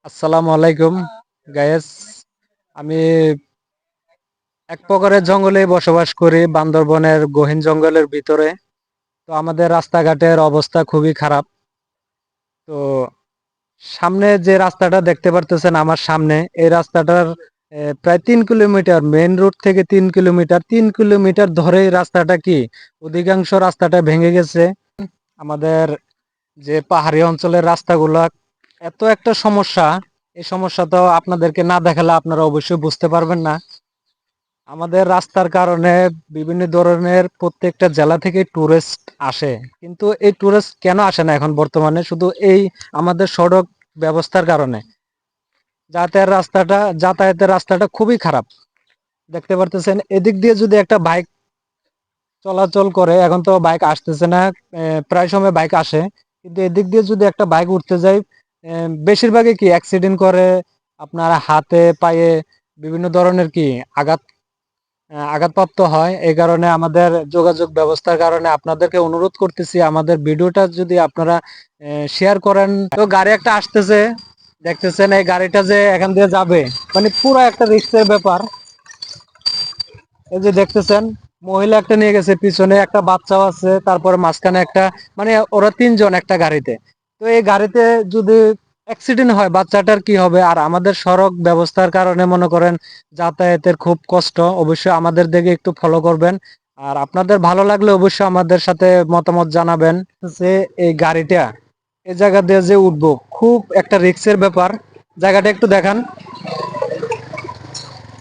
আসসালামু আলাইকুম গায়েস। আমি এক প্রকারের জঙ্গলে বসবাস করি, বান্দরবনের গহীন জঙ্গলের ভিতরে। তো আমাদের রাস্তাঘাটের অবস্থা খুবই খারাপ। তো সামনে যে রাস্তাটা দেখতে পারতেছেন আমার সামনে, এই রাস্তাটার প্রায় 3 কিলোমিটার, মেইন রোড থেকে 3 কিলোমিটার, 3 কিলোমিটার ধরে এই রাস্তাটা কি অধিকাংশ রাস্তাটা ভেঙে গেছে। আমাদের যে পাহাড়ি অঞ্চলের রাস্তাগুলা এত একটা সমস্যা, এই সমস্যা তো আপনাদেরকে না দেখালে আপনারা অবশ্যই বুঝতে পারবেন না। আমাদের রাস্তার কারণে বিভিন্ন ধরনের প্রত্যেকটা জেলা থেকে টুরিস্ট আসে, কিন্তু এই টুরিস্ট কেন আসে না এখন বর্তমানে? শুধু এই আমাদের সড়ক ব্যবস্থার কারণে। যাতায়াতের রাস্তাটা খুবই খারাপ। দেখতে পারতেছেন, এদিক দিয়ে যদি একটা বাইক চলাচল করে, এখন তো বাইক আসতেছে না, প্রায় সময় বাইক আসে, কিন্তু এদিক দিয়ে যদি একটা বাইক উঠতে যায়, বেশিরভাগই কি অ্যাক্সিডেন্ট করে, আপনার হাতে পায়ে বিভিন্ন ধরনের কি আঘাত আঘাতপ্রাপ্ত হয়। এই কারণে আমাদের যোগাযোগ ব্যবস্থার কারণে আপনাদেরকে অনুরোধ করতেছি, আমাদের ভিডিওটা যদি আপনারা শেয়ার করেন। তো গাড়ি একটা আসতেছে, দেখতেছেন এই গাড়িটা যে এখান দিয়ে যাবে, মানে পুরো একটা রিস্কের ব্যাপার। এই যে দেখতেছেন, মহিলা একটা নিয়ে গেছে, পিছনে একটা বাচ্চাও আছে, তারপরে মাঝখানে একটা, মানে ওরা তিনজন একটা গাড়িতে। তো এই গাড়িতে যদি অ্যাক্সিডেন্ট হয়, বাচ্চাটার কি হবে? আর আমাদের সড়ক ব্যবস্থার কারণে মনে করেন যাতায়াতের খুব কষ্ট। অবশ্যই আমাদের দিকে একটু ফলো করবেন, আর আপনাদের ভালো লাগলে অবশ্যই আমাদের সাথে মতামত জানাবেন। যে এই গাড়িটা এই জায়গা দিয়ে যে উঠবো, খুব একটা রিস্কের ব্যাপার। জায়গাটা একটু দেখান।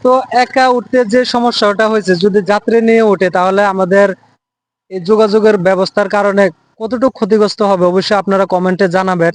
তো একা উঠতে যে সমস্যাটা হয়েছে, যদি যাত্রী নিয়ে ওঠে তাহলে আমাদের এই যোগাযোগের ব্যবস্থার কারণে কতটুকু ক্ষতিগ্রস্ত হবে অবশ্যই আপনারা কমেন্টে জানাবেন।